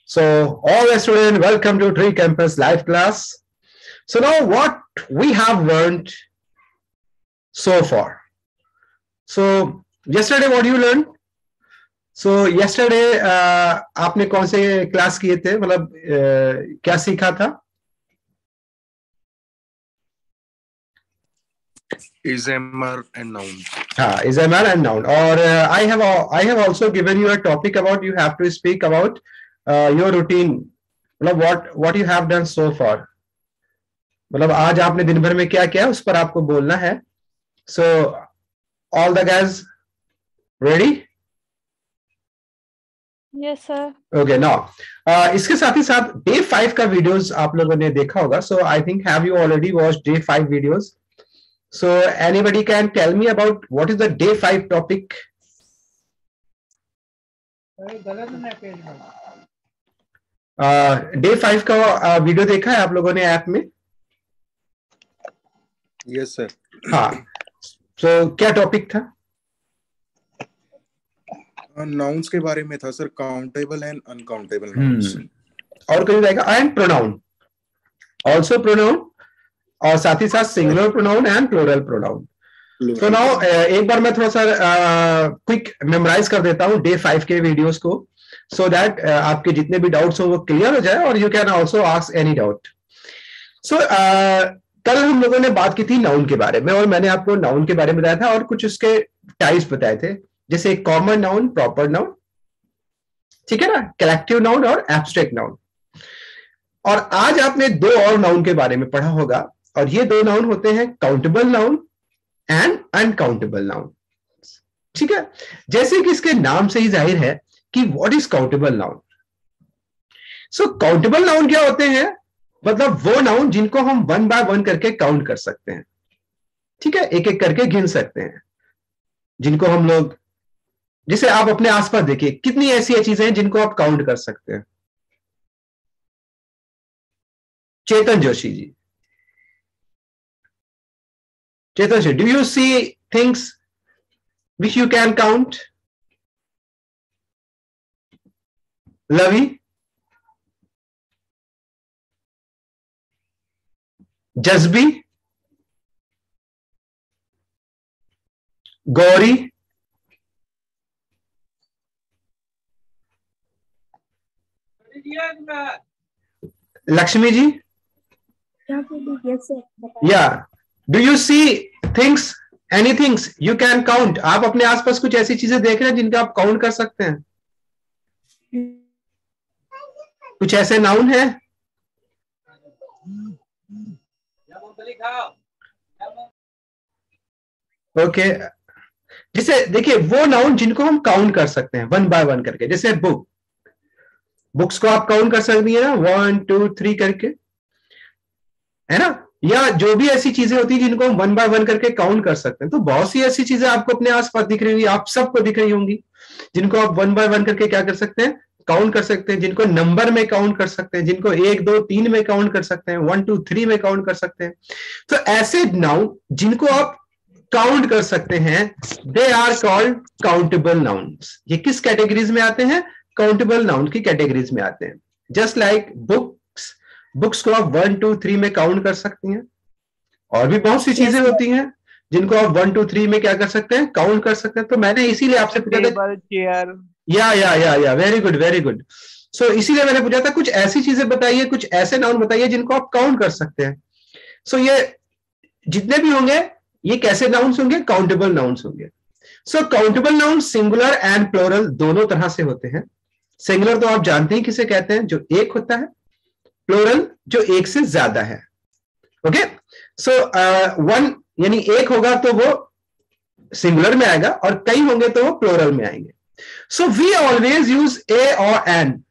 So, all the students, welcome to Tree Campus live class. So now what we have learned so far. So yesterday what you learned? So yesterday आपने कौन से class किए थे, मतलब क्या सीखा था? Isemmer and noun. हाँ, isemmer and noun. और I have also given you a topic about you have to speak about your routine. मतलब what you have done so far. मतलब आज आपने दिन भर में क्या किया उस पर आपको बोलना है. So all the guys ready? Yes, sir. Okay, now इसके साथ ही साथ डे 5 का वीडियोस आप लोगों ने देखा होगा. So I think have you already watched day 5 videos? So anybody can tell me about what is the day 5 topic? Day 5 का वीडियो देखा है आप लोगों ने ऐप में? Yes, sir. हाँ. So क्या टॉपिक था? नाउन्स के बारे में था sir, countable and uncountable nouns. और कहीं जाएगा एंड प्रोनाउन, ऑल्सो प्रोनाउन, और साथ ही साथ singular pronoun and plural pronoun. तो नाउ एक बार मैं थोड़ा सा क्विक मेमोराइज कर देता हूँ डे 5 के वीडियोस को, सो दैट आपके जितने भी डाउट्स हो वो क्लियर हो जाए और you can also ask any doubt. So कल हम लोगों ने बात की थी नाउन के बारे में, और मैंने आपको नाउन के बारे में बताया था और कुछ उसके टाइप्स बताए थे, जैसे कॉमन नाउन, प्रॉपर नाउन, ठीक है ना, कलेक्टिव नाउन और एब्स्ट्रैक्ट नाउन. और आज आपने दो और नाउन के बारे में पढ़ा होगा, और ये दो नाउन होते हैं countable noun and uncountable noun. ठीक है, जैसे कि इसके नाम से ही जाहिर है कि what is countable noun. So countable noun क्या होते हैं? मतलब वो नाउन जिनको हम 1 बाय 1 करके काउंट कर सकते हैं. ठीक है, एक एक करके गिन सकते हैं, जिनको हम लोग, जिसे आप अपने आसपास देखिए कितनी ऐसी चीजें हैं जिनको आप काउंट कर सकते हैं. Chetan Joshi ji, Chetan ji, do you see things which you can count? Lavi, Jazbi, Gauri, Lakshmi ji, या do you see things, any things you can count? आप अपने आसपास कुछ ऐसी चीजें देख रहे हैं जिनका आप काउंट कर सकते हैं? कुछ ऐसे नाउन है? ओके, जैसे देखिए वो नाउन जिनको हम काउंट कर सकते हैं 1 बाय 1 करके, जैसे बुक, बुक्स को आप काउंट कर सकती है ना 1 2 3 करके, है ना, या जो भी ऐसी चीजें होती है जिनको हम 1 बाय 1 करके काउंट कर सकते हैं. तो बहुत सी ऐसी चीजें आपको अपने आसपास दिख रही होंगी, आप सबको दिख रही होंगी, जिनको आप 1 बाय 1 करके क्या कर सकते हैं, काउंट कर सकते हैं, जिनको नंबर में काउंट कर सकते हैं, जिनको 1 2 3 में काउंट कर सकते हैं, 1 2 3 में काउंट कर सकते हैं. तो ऐसे नाउन जिनको आप काउंट कर सकते हैं, they are called countable nouns. ये किस कैटेगरीज में आते हैं? काउंटेबल नाउन की कैटेगरीज में आते हैं. जस्ट लाइक बुक्स, बुक्स को आप 1 2 3 में काउंट कर सकती हैं, और भी बहुत सी चीजें होती हैं जिनको आप 1 2 3 में क्या कर सकते हैं, काउंट कर सकते हैं. तो मैंने इसीलिए आपसे पूछा था, चेयर, या वेरी गुड वेरी गुड. सो इसीलिए मैंने पूछा था कुछ ऐसी चीजें बताइए, कुछ ऐसे नाउन बताइए जिनको आप काउंट कर सकते हैं. सो ये जितने भी होंगे ये कैसे नाउन्स होंगे? काउंटेबल नाउन्स होंगे. So countable noun singular and plural दोनों तरह से होते हैं. सिंगुलर तो आप जानते हैं किसे कहते हैं, जो एक होता है. प्लूरल जो एक से ज्यादा है. ओके, सो 1 यानी एक होगा तो वो सिंगुलर में आएगा, और कई होंगे तो वो प्लूरल में आएंगे. सो वी ऑलवेज यूज ए और एन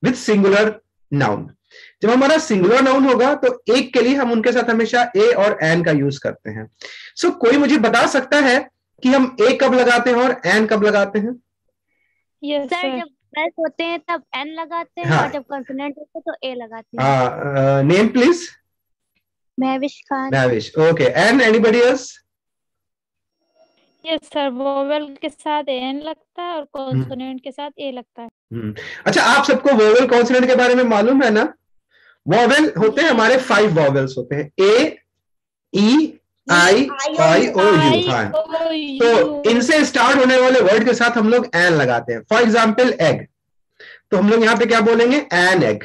विथ सिंगुलर नाउन. जब हमारा सिंगुलर नाउन होगा तो एक के लिए हम उनके साथ हमेशा ए और एन का यूज करते हैं. सो कोई मुझे बता सकता है कि हम ए कब लगाते हैं और एन कब लगाते हैं? Yes, sir sir. जब प्रेस होते हैं तब एन लगाते हैं, हाँ. और जब कॉन्सोनेंट होते हैं तो ए लगाते हैं. Name please. Mahvish Khan. Navish. Okay, and anybody else? Yes sir, vowel के साथ एन लगता है और कॉन्सोनेंट के साथ ए लगता है। अच्छा, आप सबको वोवेल कॉन्सोनेंट के बारे में मालूम है ना? वोवेल होते हैं हमारे 5 वोवेल्स होते हैं, ए, ई, आई, ओ, यू। हाँ, तो इनसे स्टार्ट होने वाले वर्ड के साथ हम लोग एन लगाते हैं। फॉर एग्जाम्पल एग, तो हम लोग यहाँ पे क्या बोलेंगे? An egg.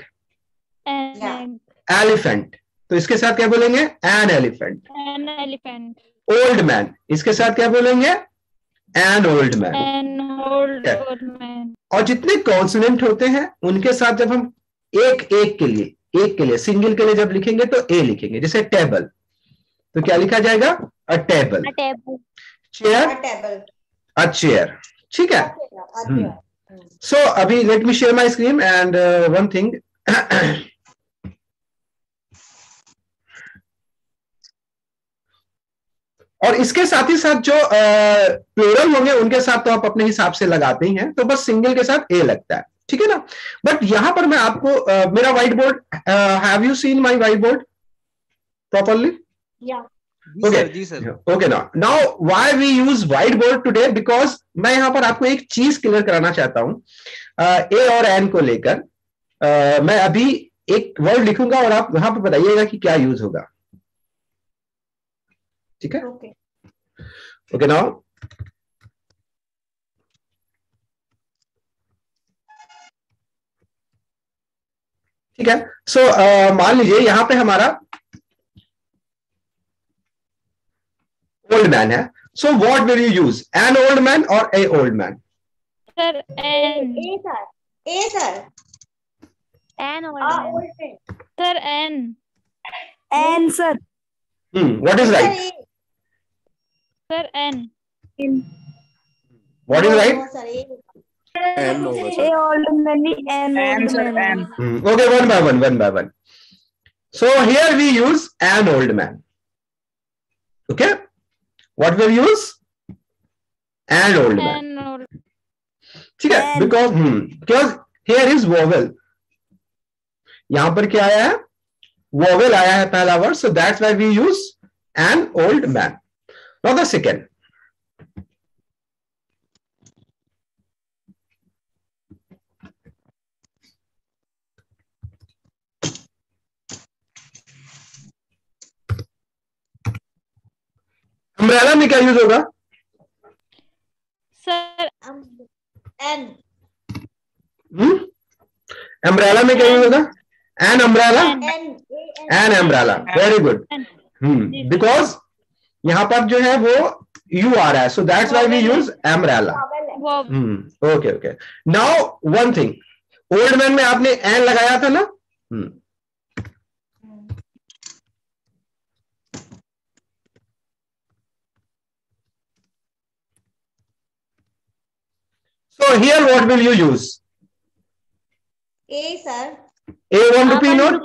एलिफेंट, तो इसके साथ क्या बोलेंगे? An elephant. An elephant. Old man, इसके साथ क्या बोलेंगे? N old man. An old man. और जितने कॉन्सोनेंट होते हैं उनके साथ जब हम एक के लिए सिंगल के लिए जब लिखेंगे तो ए लिखेंगे। जैसे टेबल, तो क्या लिखा जाएगा? अ टेबल। चेयर, अ चेयर। ठीक है। सो अभी let me share my screen and one thing. और इसके साथ ही साथ जो प्लूरल होंगे उनके साथ तो आप अपने हिसाब से लगाते ही हैं, तो बस सिंगल के साथ ए लगता है। ठीक है ना? बट यहां पर मैं आपको मेरा white board, have you seen my white board properly? Okay now why we use white board today, because मैं यहां पर आपको एक चीज क्लियर कराना चाहता हूं ए और एन को लेकर। मैं अभी एक वर्ड लिखूंगा और आप वहां पर बताइएगा कि क्या यूज होगा। ठीक है? ओके नाउ ठीक है। सो मान लीजिए यहां पे हमारा ओल्ड मैन है। So what will you use? An old man और a old man? Sir an. A sir. An old man. Sir an. An sir. What is right? Sir an. What is right? An होगा a sir. Old man, an old man. Okay, one by one. So here we use an old man. Okay, what will use? An old man. ठीक है? Because here is vowel. यहां पर क्या आया है? Vowel आया है पहला word, so that's why we use an old man. Now the second. Umbrella में क्या यूज होगा? Sir N. अम्ब्रेला में क्या यूज होगा? An umbrella. An umbrella, very good. Because यहां पर जो है वो यू आ रहा है, so that's why we use umbrella. Okay now one thing, old man में आपने एन लगाया था ना? So here what will you use? A sir. A 1 rupee note?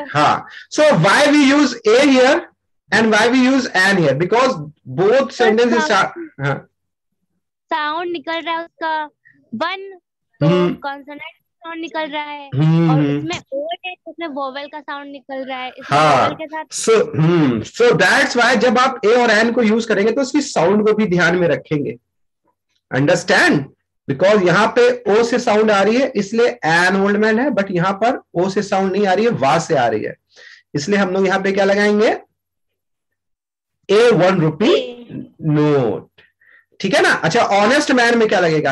हाँ. So why we use A here and why we use an here? Because both sentences start. हाँ. Sound निकल रहा है उसका वन, तो कॉन्सोनेंट साउंड निकल रहा है और इसमें ओल्ड है तो उसमें वोवेल का साउंड निकल रहा है, इसमें वोवेल के साथ। So that's why जब आप A और N को यूज करेंगे तो उसकी साउंड को भी ध्यान में रखेंगे। अंडरस्टैंड? बिकॉज यहाँ पे ओ से साउंड आ रही है इसलिए एन ओल्ड मैन है, बट यहाँ पर ओ से साउंड नहीं आ रही है, वा से आ रही है, इसलिए हम लोग यहाँ पे क्या लगाएंगे? A 1 rupee note. ठीक है ना? अच्छा, ऑनेस्ट मैन में क्या लगेगा?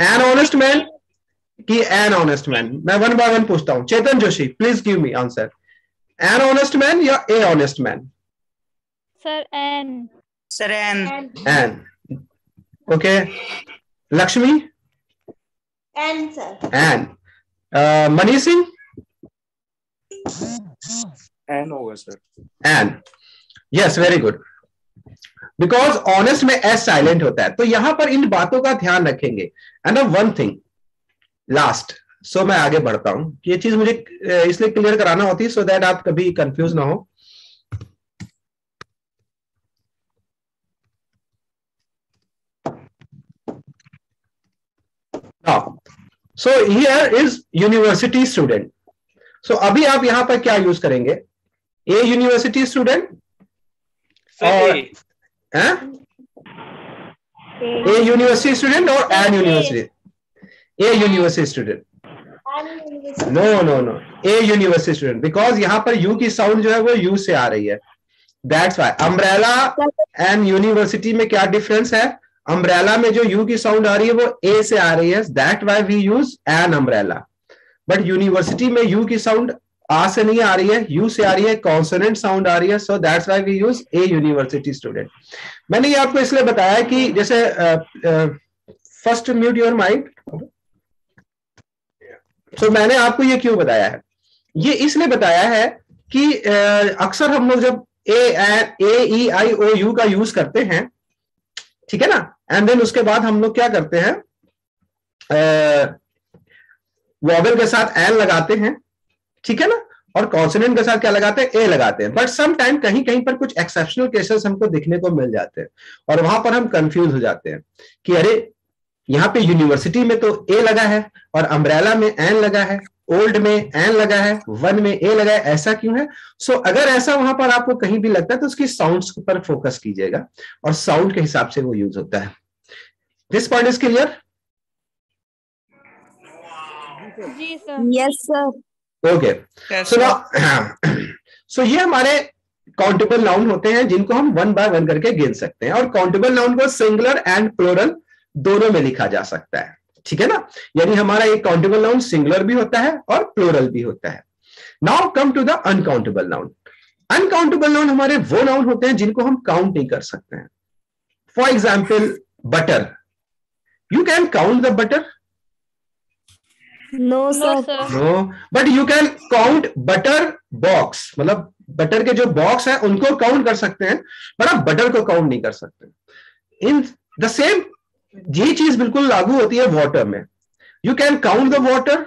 एन ऑनेस्ट मैन कि एन ऑनेस्ट मैन? मैं वन बाय वन पूछता हूं। Chetan Joshi, please give me answer. An honest man या a honest man? Sir an. Sir an. An. Okay, Lakshmi? An sir. An. Manish Singh? An होगा sir. An. Yes, very good. Because honest में S silent होता है, तो यहां पर इन बातों का ध्यान रखेंगे। एंड वन थिंग लास्ट, सो मैं आगे बढ़ता हूं। ये चीज मुझे इसलिए क्लियर कराना होती है सो दैट आप कभी कंफ्यूज ना हो। So here is university student. So अभी आप यहां पर क्या यूज करेंगे? ए यूनिवर्सिटी स्टूडेंट, और ए यूनिवर्सिटी स्टूडेंट और an university? A university student? No no no, a university student, because यहाँ पर यू की साउंड जो है वो यू से आ रही है, that's why. Umbrella and university में क्या डिफरेंस है? अम्ब्रेला में जो यू की साउंड आ रही है वो ए से आ रही है, that why we use an umbrella. But university में यू की साउंड आ से नहीं आ रही है, यू से आ रही है, कॉन्सोनेंट साउंड आ रही है, so that's why we use a university student. मैंने ये आपको इसलिए बताया कि जैसे फर्स्ट म्यूट योर माइक। तो मैंने आपको ये क्यों बताया है? ये इसलिए बताया है कि अक्सर हम लोग जब ए ई आई ओ यू का यूज करते हैं, ठीक है ना, एंड देन उसके बाद हम लोग क्या करते हैं, वॉवेल के साथ एन लगाते हैं, ठीक है ना, और कॉन्सोनेंट के साथ क्या लगाते हैं? ए लगाते हैं। बट सम टाइम कहीं कहीं पर कुछ एक्सेप्शनल केसेस हमको दिखने को मिल जाते हैं और वहां पर हम कंफ्यूज हो जाते हैं कि अरे यहाँ पे यूनिवर्सिटी में तो ए लगा है और अम्ब्रेला में एन लगा है, ओल्ड में एन लगा है, वन में ए लगा है, ऐसा क्यों है? सो अगर ऐसा वहां पर आपको कहीं भी लगता है तो उसकी साउंड्स पर फोकस कीजिएगा और साउंड के हिसाब से वो यूज होता है। This point is clear? जी sir. Yes sir. Okay, so ये हमारे काउंटेबल नाउन होते हैं जिनको हम वन बाय वन करके गिन सकते हैं, और काउंटेबल नाउन को सिंगुलर एंड प्लूरल दोनों में लिखा जा सकता है, ठीक है ना। यानी हमारा एक काउंटेबल नाउन सिंगुलर भी होता है और प्लूरल भी होता है। Now come to the uncountable noun. Uncountable noun हमारे वो नाउन होते हैं जिनको हम काउंट नहीं कर सकते हैं। For example butter, you can count the butter? No sir. No, but you can count butter box, मतलब बटर के जो बॉक्स है उनको काउंट कर सकते हैं, बट आप बटर को काउंट नहीं कर सकते। इन द सेम ये चीज बिल्कुल लागू होती है वाटर में। You can count the water?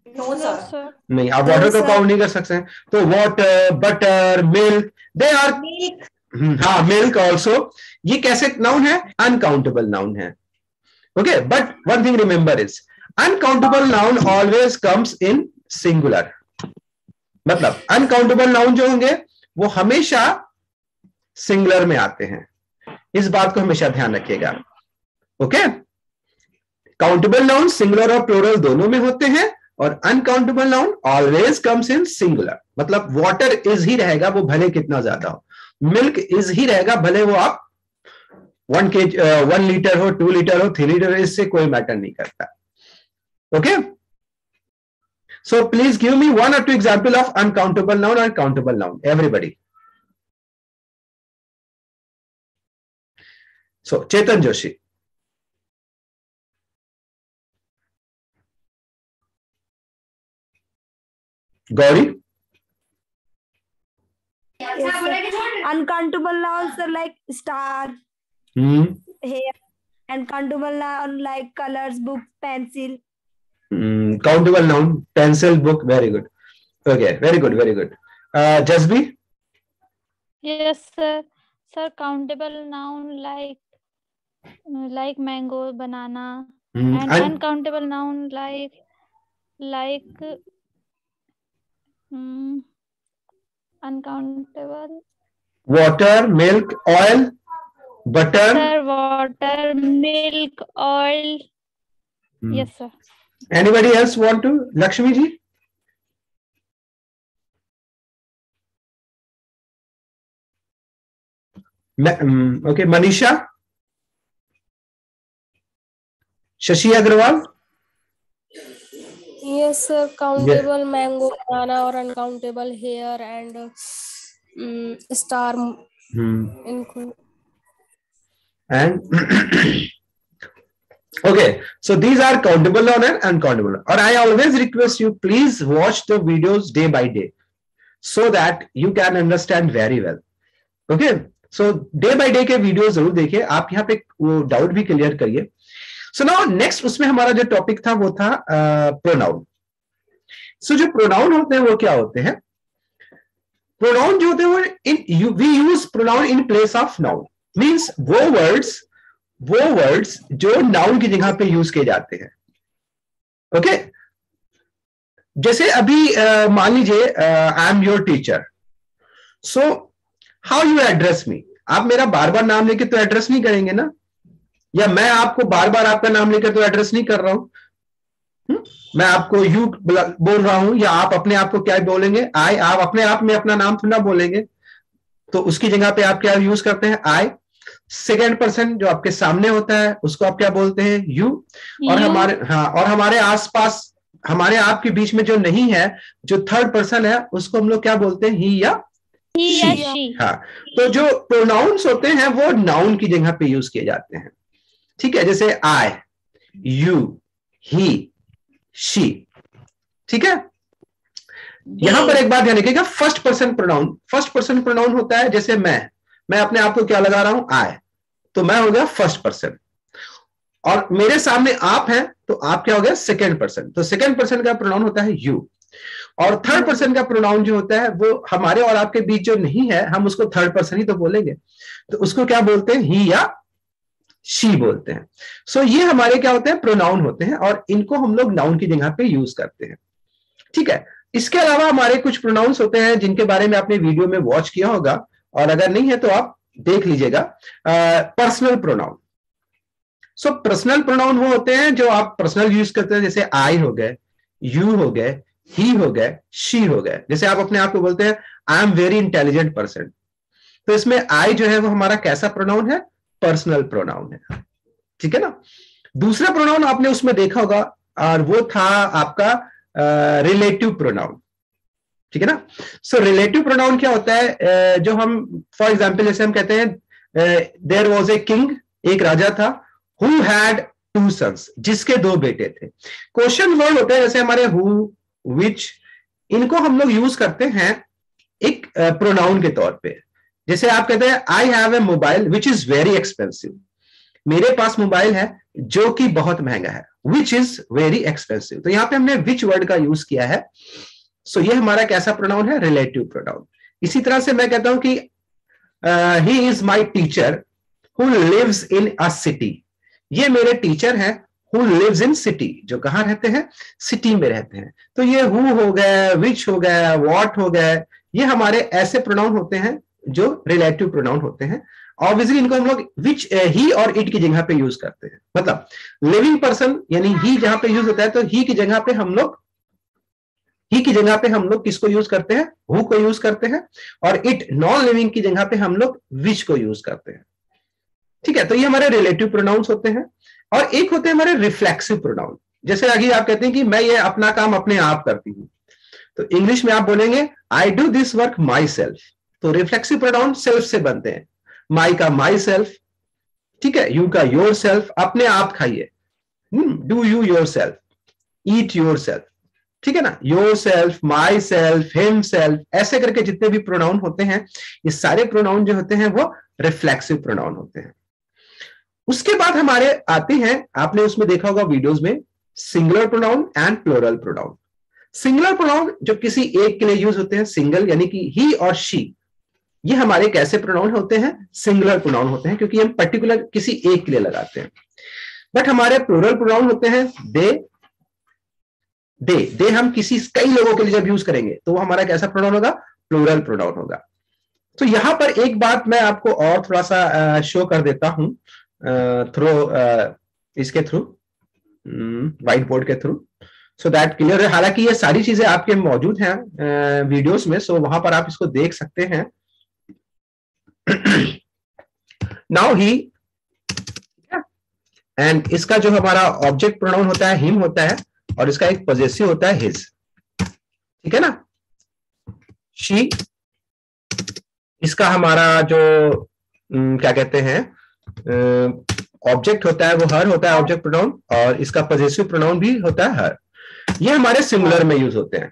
No sir. नहीं, आप वाटर को काउंट नहीं कर सकते हैं। तो water, butter, milk, they are, हाँ मिल्क ऑल्सो, ये कैसे नाउन है? अनकाउंटेबल नाउन है। Okay, but one thing remember is uncountable noun always comes in singular. मतलब अनकाउंटेबल नाउन जो होंगे वो हमेशा सिंगुलर में आते हैं, इस बात को हमेशा ध्यान रखिएगा। ओके, काउंटेबल नाउन सिंगुलर और प्लूरल दोनों में होते हैं, और uncountable noun always comes in singular. मतलब वाटर इज ही रहेगा, वो भले कितना ज्यादा हो, मिल्क इज ही रहेगा, भले वो आप 1 लीटर हो, 2 लीटर हो, 3 लीटर, इससे कोई मैटर नहीं करता। Okay, so please give me 1 or 2 example of uncountable noun and countable noun, everybody. So Chetan Joshi. Gauri? Yes, uncountable nouns are like star, hair, and countable noun like colors, books, pencil. Countable noun, pencil, book, very good. Okay, very good, very good. Jasbi? Yes sir. Sir, countable noun like mango, banana, and uncountable noun like uncountable. Water, milk, oil, butter. Sir, water, milk, oil. Yes sir. Anybody else want to? Lakshmi ji? Okay, Manisha? Shashi Agrawal? Yes sir, countable mango, banana, or uncountable hair and star. And okay, so these are countable noun and uncountable noun. And I always request you, please watch the videos day by day so that you can understand very well. Okay, so day by day के video जरूर देखिए, आप यहाँ पे वो doubt भी clear करिए। So now next उसमें हमारा जो टॉपिक था वो था प्रोनाउन। सो जो प्रोनाउन होते हैं वो क्या होते हैं? प्रोनाउन जो होते हैं वो we use pronoun in place of noun, means वो वर्ड्स जो नाउन की जगह पे यूज किए जाते हैं। ओके, जैसे अभी मान लीजिए I am your teacher, so how you address me, आप मेरा बार बार नाम लेके तो एड्रेस नहीं करेंगे ना, या मैं आपको बार बार आपका नाम लेकर तो एड्रेस नहीं कर रहा हूं। मैं आपको यू बोल रहा हूं, या आप अपने आप को क्या बोलेंगे, आई, आप अपने आप में अपना नाम थोड़ा बोलेंगे, तो उसकी जगह पे आप क्या यूज करते हैं, आई। सेकेंड पर्सन जो आपके सामने होता है उसको आप क्या बोलते हैं, यू। और हमारे आसपास, हमारे आपके बीच में जो नहीं है, जो थर्ड पर्सन है, उसको हम लोग क्या बोलते हैं, ही या शी। हाँ, तो जो प्रोनाउंस होते हैं वो नाउन की जगह पे यूज किए जाते हैं। ठीक है, जैसे आई, यू, ही, शी। ठीक है, यहां पर एक बात ध्यान रखिएगा, first person pronoun, first person pronoun होता है, जैसे मैं अपने आप को क्या लगा रहा हूं, आई, तो मैं हो गया फर्स्ट पर्सन, और मेरे सामने आप हैं तो आप क्या हो गया, सेकेंड पर्सन। तो सेकेंड पर्सन का प्रोनाउन होता है यू, और थर्ड पर्सन का प्रोनाउन जो होता है वो हमारे और आपके बीच जो नहीं है, हम उसको थर्ड पर्सन ही तो बोलेंगे, तो उसको क्या बोलते हैं, ही या शी बोलते हैं। सो ये हमारे क्या होते हैं, प्रोनाउन होते हैं, और इनको हम लोग नाउन की जगह पे यूज करते हैं। ठीक है, इसके अलावा हमारे कुछ प्रोनाउंस होते हैं जिनके बारे में आपने वीडियो में वॉच किया होगा, और अगर नहीं है तो आप देख लीजिएगा। Personal pronoun. So personal pronoun वो होते हैं जो आप पर्सनल यूज करते हैं, जैसे आई हो गए, यू हो गए, ही हो गए, शी हो गए। जैसे आप अपने आप को बोलते हैं, I am very intelligent person, तो इसमें आई जो है वो हमारा कैसा प्रोनाउन है, पर्सनल प्रोनाउन है। ठीक है ना। दूसरा प्रोनाउन आपने उसमें देखा होगा, और वो था आपका रिलेटिव प्रोनाउन। ठीक है ना। सो रिलेटिव प्रोनाउन क्या होता है, जो हम फॉर एग्जांपल जैसे हम कहते हैं, देयर वाज ए किंग, एक राजा था, हु हैड टू सन्स, जिसके दो बेटे थे। क्वेश्चन वर्ड होता है, जैसे हमारे हु, विच, इनको हम लोग यूज करते हैं एक प्रोनाउन के तौर पे। जैसे आप कहते हैं, I have a mobile which is very expensive, मेरे पास मोबाइल है जो कि बहुत महंगा है, विच इज वेरी एक्सपेंसिव। तो यहां पे हमने विच वर्ड का यूज किया है। सो ये हमारा कैसा प्रोनाउन है, रिलेटिव प्रोनाउन। इसी तरह से मैं कहता हूं कि he is my teacher who lives in a city, ये मेरे टीचर हैं हु लिव्स इन सिटी, जो कहां रहते हैं, सिटी में रहते हैं। तो ये हु हो गया, विच हो गया, व्हाट हो गया, ये हमारे ऐसे प्रोनाउन होते हैं जो रिलेटिव प्रोनाउन होते हैं। ऑब्वियसली इनको हम लोग विच, ही और इट की जगह पे यूज करते हैं। मतलब लिविंग पर्सन यानी ही जहां पे यूज होता है, तो ही की जगह पे हम लोग, ही की जगह पे हम लोग किसको यूज करते हैं, हु को यूज करते हैं, और इट नॉन लिविंग की जगह पे हम लोग विच को यूज करते हैं। ठीक है, तो ये हमारे रिलेटिव प्रोनाउंस होते हैं। और एक होते हैं हमारे रिफ्लेक्सिव प्रोनाउन। जैसे आगे आप कहते हैं कि मैं ये अपना काम अपने आप करती हूं, तो इंग्लिश में आप बोलेंगे I do this work my self. तो रिफ्लेक्सिव प्रोनाउन सेल्फ से बनते हैं, माई का माई सेल्फ, ठीक है, यू का योर सेल्फ, अपने आप खाइए, do you your self, eat your self. ठीक है ना, your self, my self, him self, ऐसे करके जितने भी प्रोनाउन होते हैं, ये सारे प्रोनाउन जो होते हैं वो रिफ्लेक्सिव प्रोनाउन होते हैं। उसके बाद हमारे आते हैं, आपने उसमें देखा होगा वीडियोस में, singular pronoun and plural pronoun. Singular pronoun जो किसी एक के लिए यूज होते हैं, सिंगल यानी कि ही और शी, ये हमारे कैसे प्रोनाउन होते हैं, सिंगुलर प्रोनाउन होते हैं, क्योंकि हम पर्टिकुलर किसी एक के लिए लगाते हैं। बट हमारे प्लूरल प्रोनाउन होते हैं दे, दे हम किसी कई लोगों के लिए जब यूज करेंगे तो वो हमारा कैसा प्रोनाउन होगा, प्लूरल प्रोनाउन होगा। तो यहां पर एक बात मैं आपको और थोड़ा सा शो कर देता हूं थ्रू इसके थ्रू, व्हाइट बोर्ड के थ्रू, सो दैट क्लियर है। हालांकि ये सारी चीजें आपके मौजूद हैं वीडियोस में, सो वहां पर आप इसको देख सकते हैं। नाउ ही, एंड इसका जो हमारा ऑब्जेक्ट प्रोनाउन होता है हिम होता है, और इसका एक पॉजेसिव होता है हिज। ठीक है ना। शी, इसका हमारा जो क्या कहते हैं ऑब्जेक्ट होता है वो हर होता है, ऑब्जेक्ट प्रोनाउन, और इसका पॉजेसिव प्रोनाउन भी होता है हर। ये हमारे सिंगुलर में यूज होते हैं,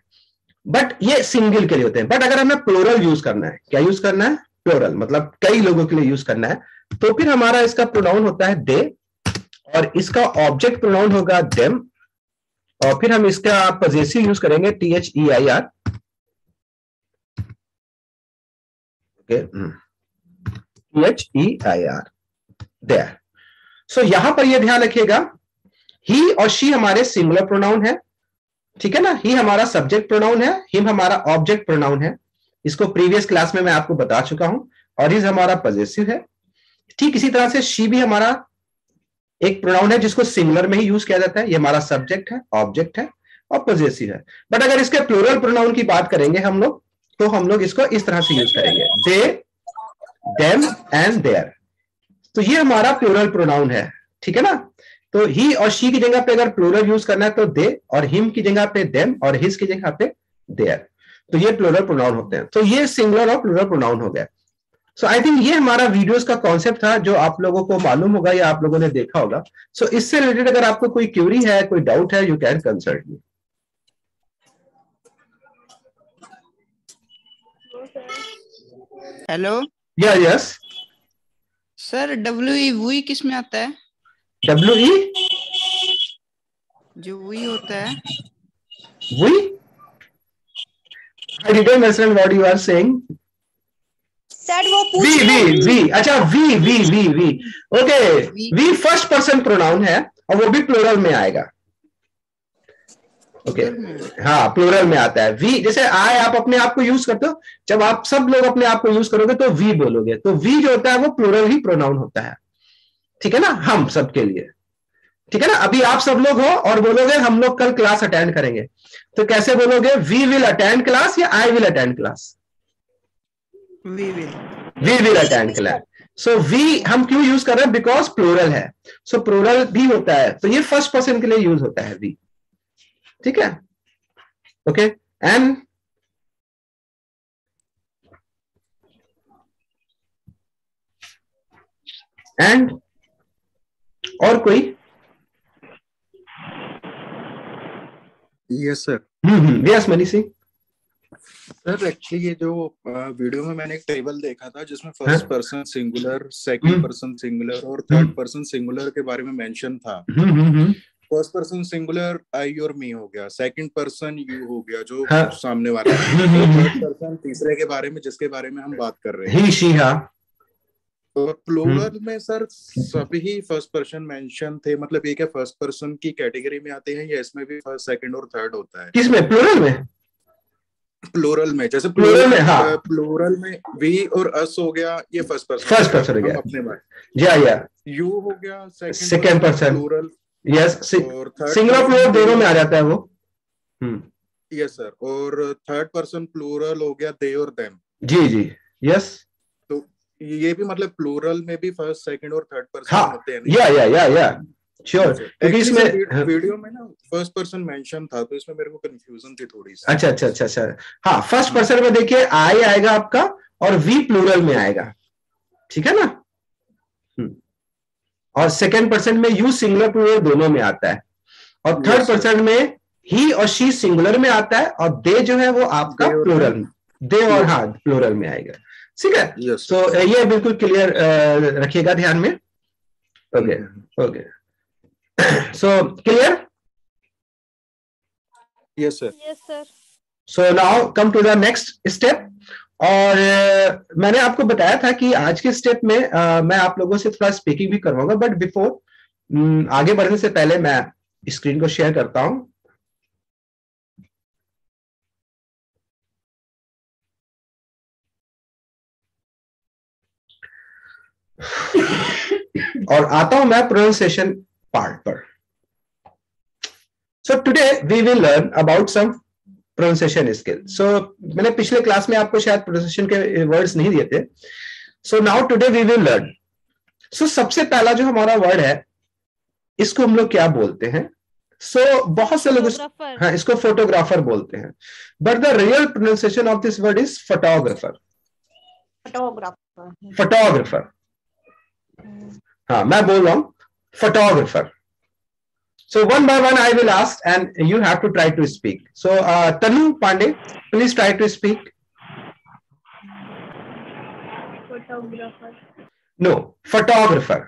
बट ये सिंगल के लिए होते हैं। बट अगर हमें प्लूरल यूज करना है, क्या यूज करना है, प्लूरल, मतलब कई लोगों के लिए यूज करना है, तो फिर हमारा इसका प्रोनाउन होता है दे, और इसका ऑब्जेक्ट प्रोनाउन होगा देम, और फिर हम इसका पॉजेसिव यूज करेंगे THEIR। THEIR their. सो यहां पर यह ध्यान रखिएगा, ही और शी हमारे सिंगुलर प्रोनाउन है, ठीक है ना। ही हमारा सब्जेक्ट प्रोनाउन है, हिम हमारा ऑब्जेक्ट प्रोनाउन है। इसको प्रीवियस क्लास में मैं आपको बता चुका हूं। और इज हमारा पॉजेसिव है। ठीक इसी तरह से शी भी हमारा एक प्रोनाउन है जिसको सिंगुलर में ही यूज किया जाता है, ये हमारा सब्जेक्ट है, ऑब्जेक्ट है और पॉजेसिव है। बट अगर इसके प्लूरल प्रोनाउन की बात करेंगे हम लोग, तो हम लोग इसको इस तरह से यूज करेंगे, दे, देम एंड देयर। तो ये हमारा प्लूरल प्रोनाउन है, ठीक है ना। तो ही और शी की जगह पे अगर प्लूरल यूज करना है तो दे, और हिम की जगह पे देम, और हिज की जगह पे देयर। तो ये प्लूरल प्रोनाउन होते हैं। तो ये सिंगुलर और प्लूरल प्रोनाउन हो गया। सो आई थिंक ये हमारा वीडियोस का कॉन्सेप्ट था जो आप लोगों को मालूम होगा या आप लोगों ने देखा होगा। सो इससे रिलेटेड अगर आपको कोई क्यूरी है, कोई डाउट है, you can consult me. Hello. या यस सर WE वुई किस में आता है? WE जो वुई होता है। We? I didn't understand what you are saying. Sir वो पूछ वी रहे वी वी अच्छा we we we we okay. We. We first person pronoun है और वो भी प्लूरल में आएगा। ओके हाँ प्लूरल में आता है वी। जैसे आई आप अपने आप को यूज करते हो, जब आप सब लोग अपने आप को यूज करोगे तो वी बोलोगे, तो वी जो होता है वो प्लूरल ही प्रोनाउन होता है, ठीक है ना, हम सब के लिए, ठीक है ना। अभी आप सब लोग हो और बोलोगे हम लोग कल क्लास अटेंड करेंगे, तो कैसे बोलोगे? वी विल अटेंड क्लास या I will attend class? We will attend class. So we हम क्यों यूज कर रहे हैं? बिकॉज प्लूरल है, सो प्लूरल भी होता है, तो ये फर्स्ट पर्सन के लिए यूज होता है वी, ठीक है। ओके एंड और कोई? Yes sir. Yes money Singh. Sir actually ये जो वीडियो में मैंने एक टेबल देखा था जिसमें first person singular, second person singular और थर्ड पर्सन सिंगुलर के बारे में मेंशन था। फर्स्ट पर्सन सिंगुलर आई और मी हो गया, सेकंड पर्सन यू हो गया जो सामने वाला है, थर्ड पर्सन तीसरे के बारे में जिसके बारे में हम बात कर रहे हैं, ही शी हाँ। और प्लूरल में सर सभी फर्स्ट पर्सन मेंशन थे, मतलब ये क्या फर्स्ट पर्सन की कैटेगरी में आते हैं या इसमें भी फर्स्ट सेकंड और थर्ड होता है? किसमें? प्लूरल में? प्लूरल में, जैसे प्लूरल में हाँ, प्लूरल में वी और अस हो गया, ये फर्स्ट पर्सन हो गया अपने बारे, या यू हो गया सेकंड पर्सन प्लूरल, यस, और सिंगुलर प्लूरल दोनों में आ जाता है वो। यस सर, और थर्ड पर्सन प्लूरल हो गया दे और देम। जी जी यस। तो ये भी मतलब प्लूरल में भी फर्स्ट सेकंड और थर्ड पर्सन हाँ, होते हैं? या श्योर, क्योंकि इसमें वीडियो में ना फर्स्ट पर्सन मेंशन था तो इसमें मेरे को कंफ्यूजन थी थोड़ी सी। अच्छा हाँ, फर्स्ट पर्सन में देखिए आई आएगा आपका और वी प्लूरल में आएगा, ठीक है ना। और सेकंड पर्सन में यू सिंगुलर प्लूरल दोनों में आता है, और थर्ड पर्सन में ही और शी सिंगुलर में आता है, और दे जो है वो आपका प्लूरल, दे और हाँ प्लूरल में आएगा, ठीक है। तो ये बिल्कुल क्लियर रखिएगा ध्यान में। Okay so clear? Yes sir. So now come to the next step। और मैंने आपको बताया था कि आज के स्टेप में मैं आप लोगों से थोड़ा स्पीकिंग भी करवाऊंगा, बट बिफोर आगे बढ़ने से पहले मैं स्क्रीन को शेयर करता हूं। और आता हूं मैं प्रोनाउंसिएशन पार्ट पर। So today we will learn about some pronunciation skill. So मैंने पिछले क्लास में आपको शायद प्रोनाउंसिएशन के वर्ड्स नहीं दिए थे। So now today we will learn. So सबसे पहला जो हमारा वर्ड है इसको हम लोग क्या बोलते हैं? सो बहुत से लोग हाँ इसको फोटोग्राफर बोलते हैं, but the real pronunciation of this word is photographer. Photographer हाँ मैं बोल रहा हूं photographer. So one by one I will ask and you have to try to speak. So Tanu Pandey, please try to speak. Photographer. No, photographer.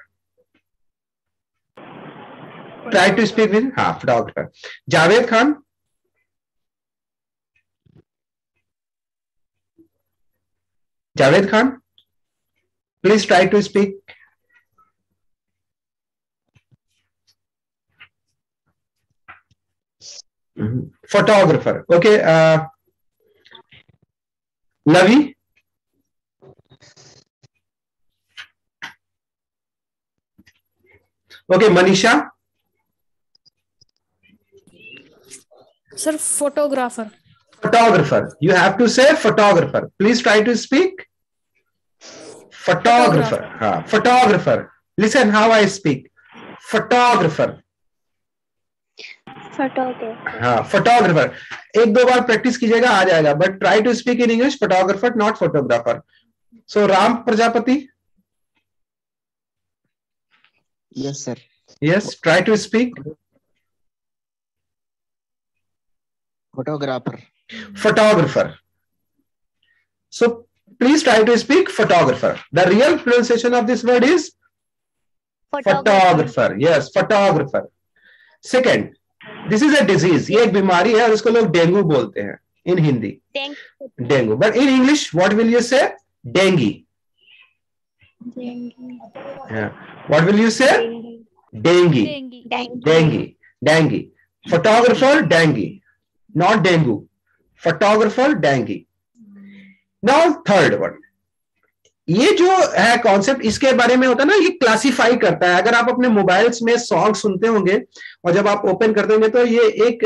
Try to speak with photographer. Javed Khan. Javed Khan, please try to speak. Photographer. Okay. Lavi. Okay, Manisha. Sir, photographer. Photographer. You have to say photographer. Please try to speak. Photographer. Photographer. Listen how I speak. Photographer. Photographer. एक दो बार practice कीजिएगा, आ जाएगा. But try to speak in English. Photographer, not photographer. So Ram Prajapati. Yes, sir. Yes. Try to speak. Photographer. Photographer. So please try to speak photographer. The real pronunciation of this word is photographer. Yes, photographer. Second, this is a disease. ये एक बीमारी है और इसको लोग dengue बोलते हैं in Hindi. Dengue. But in English, what will you say? Dengue. Yeah. What will you say? Dengue. Dengue. Dengue. Photographer, dengue. Not dengue. Photographer, dengue. Now third one. ये जो है कॉन्सेप्ट, इसके बारे में होता है ना, ये क्लासिफाई करता है. अगर आप अपने मोबाइल्स में सॉन्ग सुनते होंगे और जब आप ओपन करते होंगे तो ये एक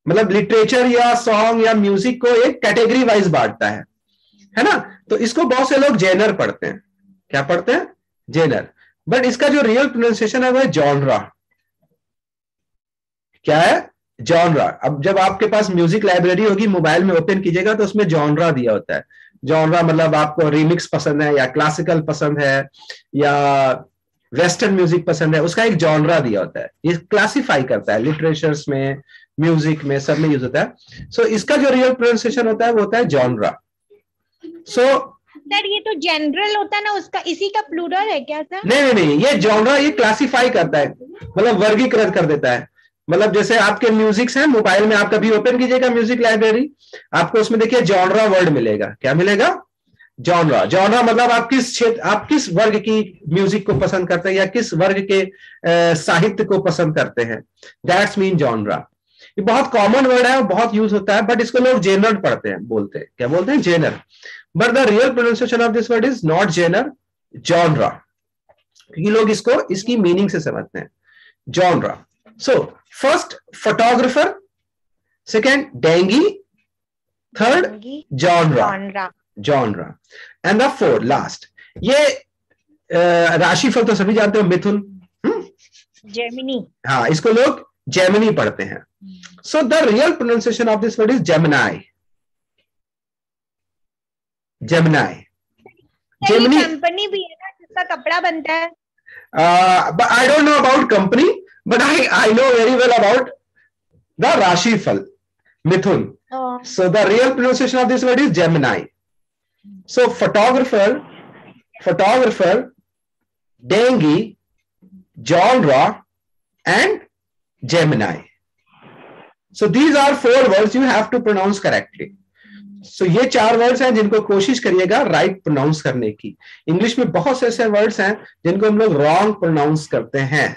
मतलब लिटरेचर या सॉन्ग या म्यूजिक को एक कैटेगरी वाइज बांटता है ना. तो इसको बहुत से लोग जेनर पढ़ते हैं. क्या पढ़ते हैं? जेनर. बट इसका जो रियल प्रोनाउंसिएशन है वो है जॉनरा. क्या है? जॉनरा. अब जब आपके पास म्यूजिक लाइब्रेरी होगी, मोबाइल में ओपन कीजिएगा तो उसमें जॉनरा दिया होता है. जॉनरा मतलब आपको रिमिक्स पसंद है या क्लासिकल पसंद है या वेस्टर्न म्यूजिक पसंद है, उसका एक जॉनरा दिया होता है. ये क्लासिफाई करता है. लिटरेचर्स में, म्यूजिक में, सब में यूज होता है. सो इसका जो रियल प्रोनाउंसिएशन होता है वो होता है जॉनरा. सो सर ये तो जनरल होता है ना, उसका इसी का प्लूरल है क्या सर? नहीं, ये जॉनरा ये क्लासिफाई करता है, मतलब वर्गीकृत कर देता है. मतलब जैसे आपके म्यूजिक्स हैं मोबाइल में, आप कभी ओपन कीजिएगा म्यूजिक लाइब्रेरी, आपको उसमें देखिए जॉनरा वर्ड मिलेगा. क्या मिलेगा? जॉनरा. जॉनरा मतलब आप किस क्षेत्र, आप किस वर्ग की म्यूजिक को पसंद करते हैं या किस वर्ग के साहित्य को पसंद करते हैं. That's mean genre. ये बहुत कॉमन वर्ड है और बहुत यूज होता है, बट इसको लोग जेनर पढ़ते हैं, बोलते हैं. क्या बोलते हैं? Genre. But the real pronunciation of this word is not genre, genre. क्योंकि लोग इसको इसकी मीनिंग से समझते हैं. Genre. So first photographer, second dengue, third genre, and the fourth last. ये राशिफल तो सभी जानते हो, मिथुन. जेमिनी. हाँ, इसको लोग जेमिनी पढ़ते हैं. So the real pronunciation of this word is Gemini. Gemini. Gemini company भी है ना जिसका कपड़ा बनता है. But I don't know about company. But I know very well about the Rashifal, Mithun. Oh. So the real pronunciation of this word is Gemini. So photographer, dengue, genre, and Gemini. So these are 4 words you have to pronounce correctly. So ये 4 words हैं जिनको कोशिश करिएगा right pronounce करने की. English में बहुत से ऐसे वर्ड्स हैं जिनको हम लोग रॉन्ग प्रोनाउंस करते हैं.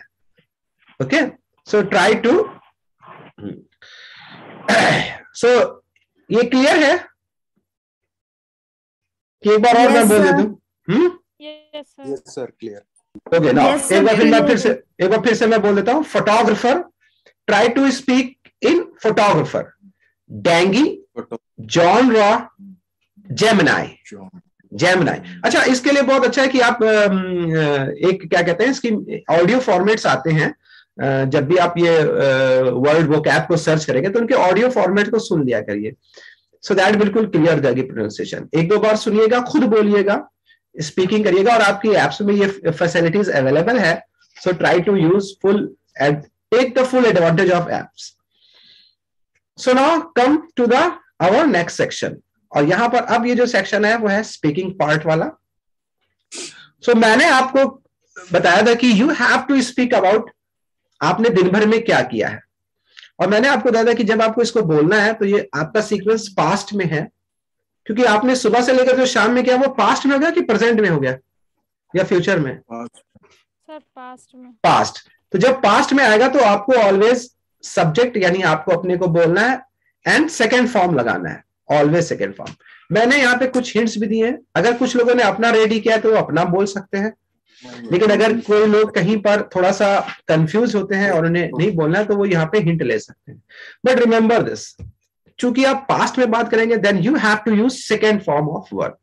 Okay, so try to. So ये क्लियर है कि एक बार और मैं बोल देता हूँ. Yes sir, clear. Okay, now एक बार फिर से मैं बोल देता हूँ. Photographer, try to speak in photographer. dengue, genre, Gemini. अच्छा, इसके लिए बहुत अच्छा है कि आप एक क्या कहते हैं, इसकी ऑडियो फॉर्मेट्स आते हैं. जब भी आप ये वर्ड वोकैब को सर्च करेंगे तो उनके ऑडियो फॉर्मेट को सुन लिया करिए. सो दैट बिल्कुल क्लियर हो जाएगी प्रोनाउंसिएशन. एक दो बार सुनिएगा, खुद बोलिएगा, स्पीकिंग करिएगा, और आपकी एप्स में ये फैसिलिटीज अवेलेबल है. So try to use full and take the full advantage of apps. So now come to the our next section. और यहां पर अब ये जो सेक्शन है वो है स्पीकिंग पार्ट वाला. सो मैंने आपको बताया था कि you have to speak about आपने दिन भर में क्या किया है. और मैंने आपको बताया था कि जब आपको इसको बोलना है तो ये आपका सीक्वेंस पास्ट में है, क्योंकि आपने सुबह से लेकर जो शाम में किया वो पास्ट में हो गया कि प्रेजेंट में हो गया या फ्यूचर में? सर पास्ट में. पास्ट. तो जब पास्ट में आएगा तो आपको ऑलवेज सब्जेक्ट यानी आपको अपने को बोलना है एंड सेकेंड फॉर्म लगाना है. Always second form. मैंने यहाँ पे कुछ हिंट्स भी दिए हैं. अगर कुछ लोगों ने अपना रेडी किया है तो वो अपना बोल सकते हैं. लेकिन अगर कोई लोग कहीं पर थोड़ा सा कंफ्यूज होते हैं और उन्हें नहीं बोलना है तो वो यहाँ पे हिंट ले सकते हैं. बट रिमेंबर दिस, चूंकि आप पास्ट में बात करेंगे then you have to use second form of verb.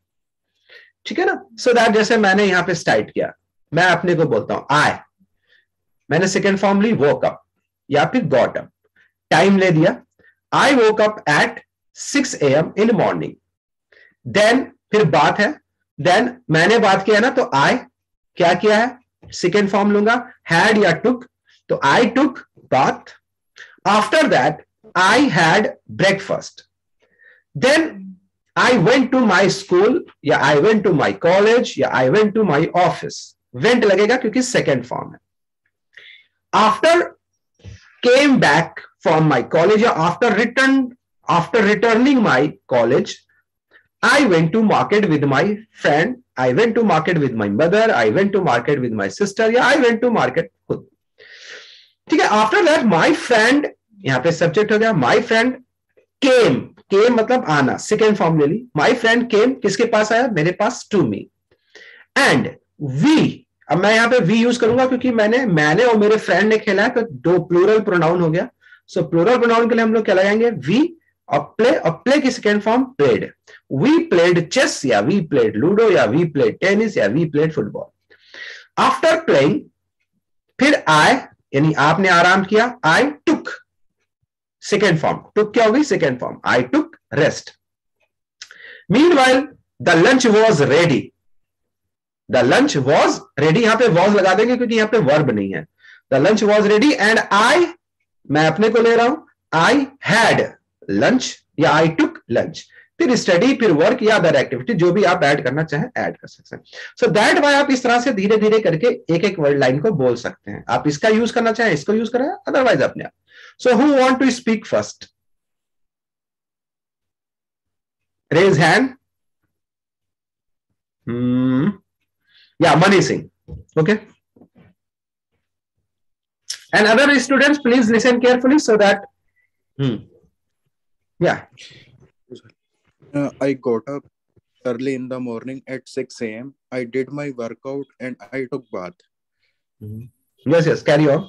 ठीक है ना? सो दैट जैसे मैंने यहाँ पे स्टार्ट किया, मैं अपने को बोलता हूं आई, मैंने सेकेंड फॉर्म ली वोक अप या फिर गॉट अप, टाइम ले दिया, I woke up at 6 AM in morning. Then फिर बात है, देन मैंने बात किया ना तो आई क्या किया है, सेकेंड फॉर्म लूंगा, हैड या टुक, तो I took bath. After that I had breakfast. Then I went to my school या I went to my college या I went to my office. Went लगेगा क्योंकि सेकेंड फॉर्म है. After came back from my college या after returning my college, I went to market with my friend, I went to market with my mother, I went to market with my sister, या I went to market खुद. ठीक है? After that my friend, यहाँ पे subject हो गया, my friend came, came मतलब आना, सेकेंड फॉर्म ले ली. My friend came किसके पास आया, मेरे पास, to me. And we, अब मैं यहाँ पे we यूज करूंगा क्योंकि मैंने और मेरे फ्रेंड ने खेला है तो दो प्लूरल प्रोनाउन हो गया. सो प्लूरल प्रोनाउन के लिए हम लोग क्या लगाएंगे, we. और प्ले की second form played. We played chess या वी प्लेड लूडो या वी प्लेड टेनिस या we played football. After playing फिर आई यानी आपने आराम किया, आई टुक, सेकेंड फॉर्म, टुक क्या होगी, second form, I took rest. Meanwhile the lunch was ready. The lunch was ready, यहां पे वॉज लगा देंगे क्योंकि यहां पे वर्ब नहीं है. The lunch was ready and I, मैं अपने को ले रहा हूं, आई हैड लंच या आई टुक लंच. फिर स्टडी, फिर वर्क या अदर एक्टिविटी, जो भी आप ऐड करना चाहें ऐड कर सकते हैं. सो दैट वाई आप इस तरह से धीरे धीरे करके एक एक वर्ड लाइन को बोल सकते हैं. आप इसका यूज करना चाहें इसको यूज करें, अदरवाइज अपने आप. So who want to speak first, raise hand. या Mani Singh. Okay, and other students please listen carefully so that yeah. I got up early in the morning at 6 AM. I did my workout and I took bath. Yes, carry on.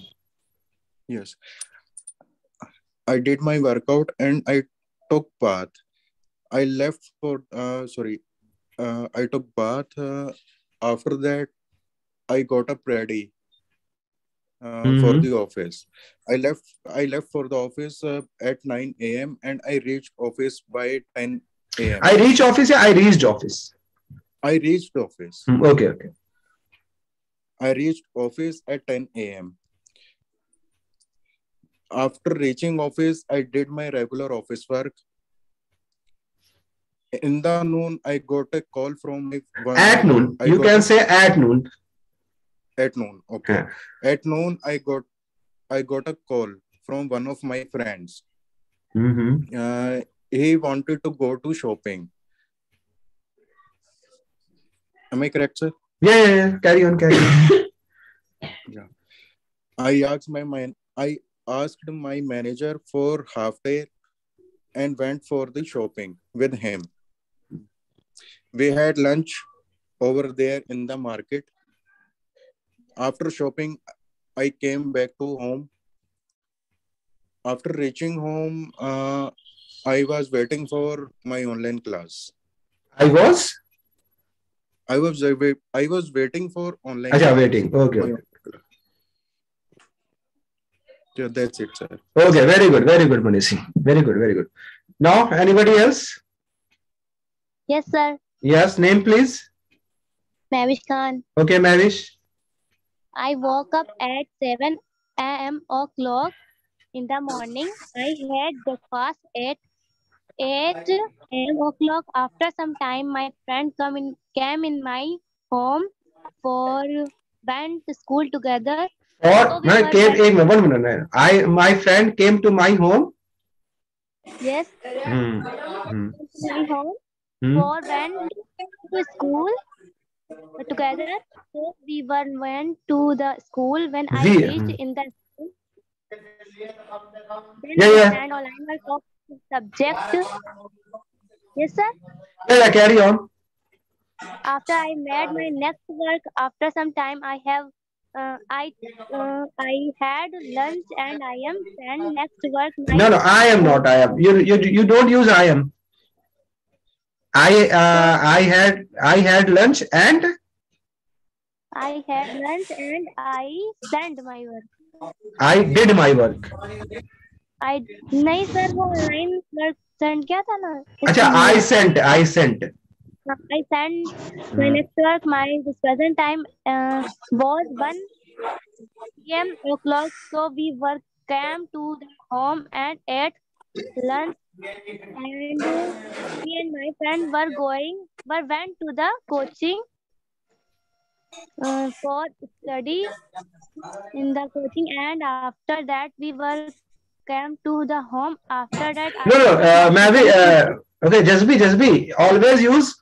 Yes. I did my workout and I took bath. I left for, I took bath. After that, I got up ready for the office. I left for the office at 9 AM and I reached office by 10 AM. I reached office या I reached office? I reached office. Okay. I reached office at 10 AM. After reaching office, I did my regular office work. In the noon, I got a call from my... At noon. You can say at noon. At noon, okay. At noon, I got a call from one of my friends. He wanted to go to shopping. Am I correct, sir? Yeah. Carry on. Yeah. I asked my manager for half day and went for the shopping with him. We had lunch over there in the market. After shopping, I came back to home. After reaching home, I was waiting for my online class. I was waiting for online. Acha, waiting. Okay. Yeah, that's it, sir. Okay, very good, Manishi. Very good. Now, anybody else? Yes, sir. Yes, name please. Mavish Khan. Okay, Mavish. I woke up at 7 AM o'clock in the morning. I had breakfast at 8 AM o'clock. After some time, my friend came in my home for went to school together. Or my friend came to my home. Yes. My home for went to school together. So we went to the school. When I reached in the school, then and online work subject. Yes, sir. Yeah, carry on. After I made my next work, after some time I had lunch and I am sent next work. No, I am not. I am. You don't use I am. I had lunch and I had lunch and I sent my work. I did my work. नहीं sir वो online work send क्या था ना. अच्छा I sent. I sent my next work. My present time was 1 p.m. o'clock. So we came to the home and ate lunch. And me and my friend went to the coaching for study in the coaching. And after that we came to the home. After that okay, just be always use